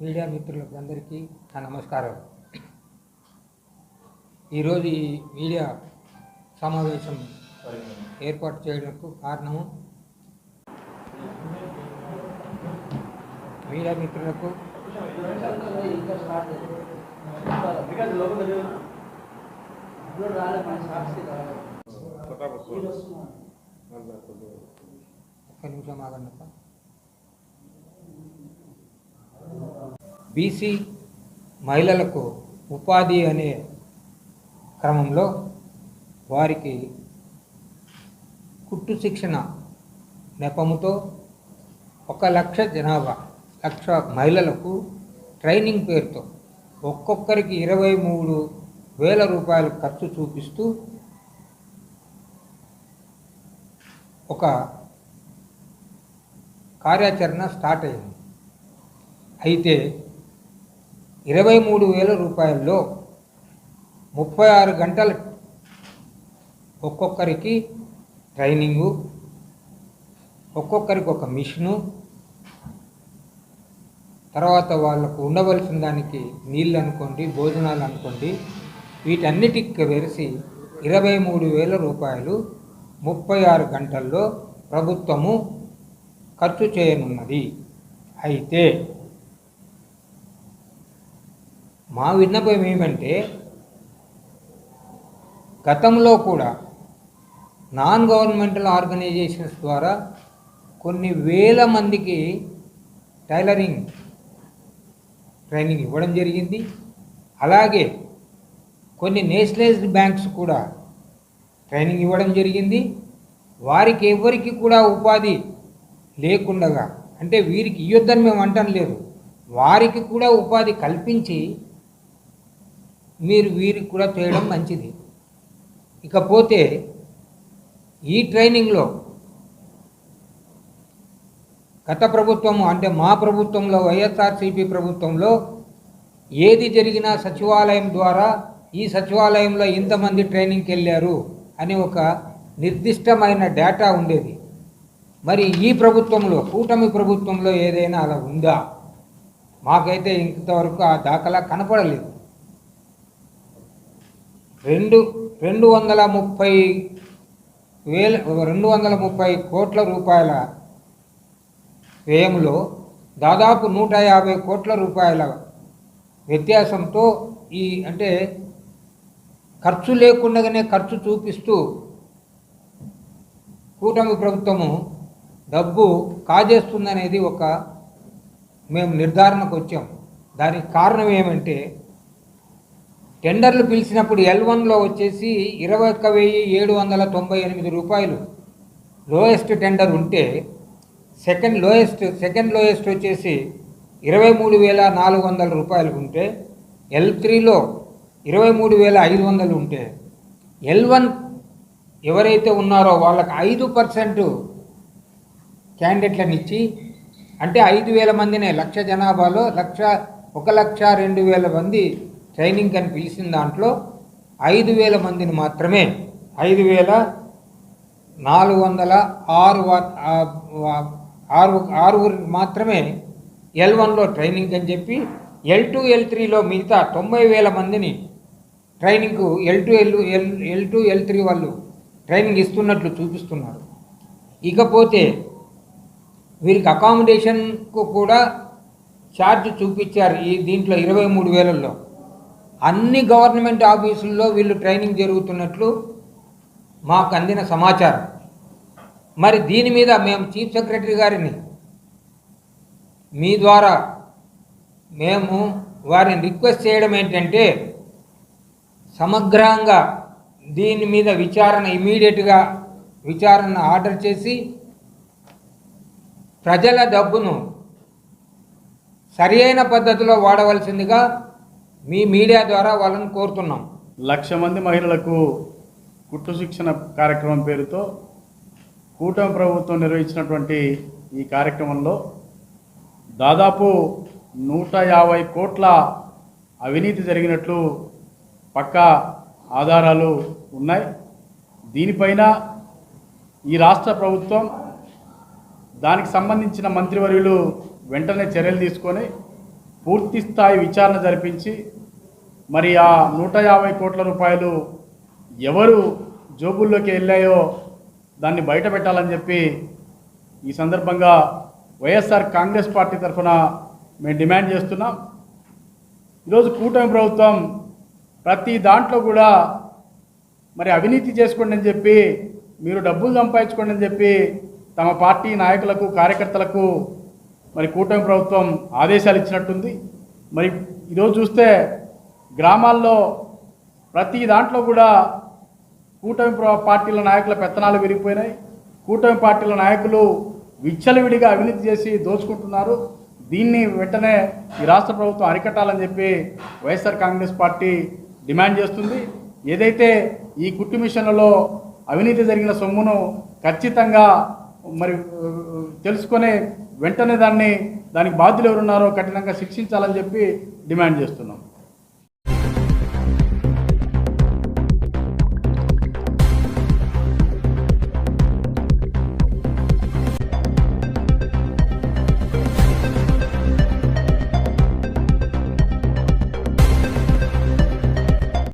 Media మిత్రులకు అందరికీ నా నమస్కారం. ఈరోజు ఈ మీడియా సమావేశం ఏర్పాటు చేయడానికి కారణము మీడియా మిత్రులకు ఒక్క నిమిషం ఆగండి. బీసీ మహిళలకు ఉపాధి అనే క్రమంలో వారికి కుట్టు శిక్షణ నెపముతో 1,00,000 జనాభా 1,00,000 మహిళలకు ట్రైనింగ్ పేరుతో ఒక్కొక్కరికి 23,000 రూపాయలు ఖర్చు చూపిస్తూ ఒక కార్యాచరణ స్టార్ట్ అయింది. అయితే 23,000 రూపాయల్లో 36 గంటలు ఒక్కొక్కరికి ట్రైనింగు, ఒక్కొక్కరికి ఒక మిషను, తర్వాత వాళ్ళకు ఉండవలసిన దానికి నీళ్ళు అనుకోండి, భోజనాలు అనుకోండి, వీటన్నిటికి వెరిసి 23,000 రూపాయలు 36 గంటల్లో ప్రభుత్వము ఖర్చు చేయనున్నది. అయితే మా విన్నపం ఏమంటే, గతంలో కూడా నాన్ గవర్నమెంటల్ ఆర్గనైజేషన్స్ ద్వారా కొన్ని వేల మందికి టైలరింగ్ ట్రైనింగ్ ఇవ్వడం జరిగింది. అలాగే కొన్ని నేషనలైజ్డ్ బ్యాంక్స్ కూడా ట్రైనింగ్ ఇవ్వడం జరిగింది. వారికి ఎవరికి కూడా ఉపాధి లేకుండగా, అంటే వీరికి ఇవ్వద్దని మేము అంటం లేదు, వారికి కూడా ఉపాధి కల్పించి మీరు వీరికి కూడా చేయడం మంచిది. ఇకపోతే ఈ ట్రైనింగ్లో గత ప్రభుత్వము, అంటే మా ప్రభుత్వంలో, వైఎస్ఆర్సీపీ ప్రభుత్వంలో ఏది జరిగినా సచివాలయం ద్వారా ఈ సచివాలయంలో ఇంతమంది ట్రైనింగ్కి వెళ్ళారు అని ఒక నిర్దిష్టమైన డేటా ఉండేది. మరి ఈ ప్రభుత్వంలో, కూటమి ప్రభుత్వంలో ఏదైనా అలా ఉందా? మాకైతే ఇంతవరకు ఆ దాఖలా కనపడలేదు. 230 కోట్ల రూపాయల వ్యయంలో దాదాపు 150 కోట్ల రూపాయల వ్యత్యాసంతో ఈ, అంటే ఖర్చు లేకుండానే ఖర్చు చూపిస్తూ కూటమి ప్రభుత్వము డబ్బు కాజేస్తుందనేది ఒక మేము నిర్ధారణకు వచ్చాం. దానికి కారణం ఏమంటే, టెండర్లు పిలిచినప్పుడు L1లో వచ్చేసి 21,798 రూపాయలు లోయెస్ట్ టెండర్ ఉంటే, సెకండ్ లోయెస్ట్ వచ్చేసి 23,400 రూపాయలు ఉంటే, L3లో 23,500 ఉంటే, L1 ఎవరైతే ఉన్నారో వాళ్ళకి 5% క్యాండిడేట్లను ఇచ్చి, అంటే 5,000 మందినే 1,00,000 జనాభాలో 1,02,000 మంది ట్రైనింగ్ అని పిలిచిన దాంట్లో 5,000 మందిని మాత్రమే, 5,406 మాత్రమే L1లో ట్రైనింగ్ అని చెప్పి, L2 L3లో మిగతా 90,000 మందిని ట్రైనింగ్కు L2 L3 వాళ్ళు ట్రైనింగ్ ఇస్తున్నట్లు చూపిస్తున్నారు. ఇకపోతే వీరికి అకామిడేషన్కు కూడా ఛార్జ్ చూపించారు. ఈ దీంట్లో 23,000లో అన్ని గవర్నమెంట్ ఆఫీసుల్లో వీళ్ళు ట్రైనింగ్ జరుగుతున్నట్లు మాకు అందిన సమాచారం. మరి దీని మీద మేము చీఫ్ సెక్రటరీ గారిని మీ ద్వారా మేము వారిని రిక్వెస్ట్ చేయడం ఏంటంటే, సమగ్రంగా దీని మీద ఇమీడియట్గా విచారణ ఆర్డర్ చేసి ప్రజల డబ్బును సరియైన పద్ధతిలో వాడవలసిందిగా మీ మీడియా ద్వారా వాళ్ళని కోరుతున్నాం. 1,00,000 మంది మహిళలకు కుట్టు శిక్షణ కార్యక్రమం పేరుతో కూటమి ప్రభుత్వం నిర్వహించినటువంటి ఈ కార్యక్రమంలో దాదాపు 150 కోట్ల అవినీతి జరిగినట్లు పక్కా ఆధారాలు ఉన్నాయి. దీనిపైన ఈ రాష్ట్ర ప్రభుత్వం, దానికి సంబంధించిన మంత్రివర్యులు వెంటనే చర్యలు తీసుకొని పూర్తి స్థాయి విచారణ జరిపించి మరి ఆ 150 కోట్ల రూపాయలు ఎవరు జోబుల్లోకి వెళ్ళాయో దాన్ని బయట పెట్టాలని చెప్పి ఈ సందర్భంగా వైఎస్ఆర్ కాంగ్రెస్ పార్టీ తరఫున మేము డిమాండ్ చేస్తున్నాం. ఈరోజు కూటమి ప్రభుత్వం ప్రతి దాంట్లో కూడా మరి అవినీతి చేసుకోండి అని చెప్పి, మీరు డబ్బులు సంపాదించుకోండి అని చెప్పి తమ పార్టీ నాయకులకు కార్యకర్తలకు మరి కూటమి ప్రభుత్వం ఆదేశాలు ఇచ్చినట్టుంది. మరి ఈరోజు చూస్తే గ్రామాల్లో ప్రతి దాంట్లో కూడా కూటమి పార్టీల నాయకుల పెత్తనాలు విరిగిపోయినాయి. కూటమి పార్టీల నాయకులు విచ్చలవిడిగా అవినీతి చేసి దోచుకుంటున్నారు. దీన్ని వెంటనే ఈ రాష్ట్ర ప్రభుత్వం అరికట్టాలని చెప్పి వైఎస్ఆర్ కాంగ్రెస్ పార్టీ డిమాండ్ చేస్తుంది. ఏదైతే ఈ కుట్టు మిషన్లలో అవినీతి జరిగిన సొమ్మును ఖచ్చితంగా మరి తెలుసుకొని వెంటనే దానికి బాధ్యులు ఎవరున్నారో కఠినంగా శిక్షించాలని చెప్పి డిమాండ్ చేస్తున్నాం.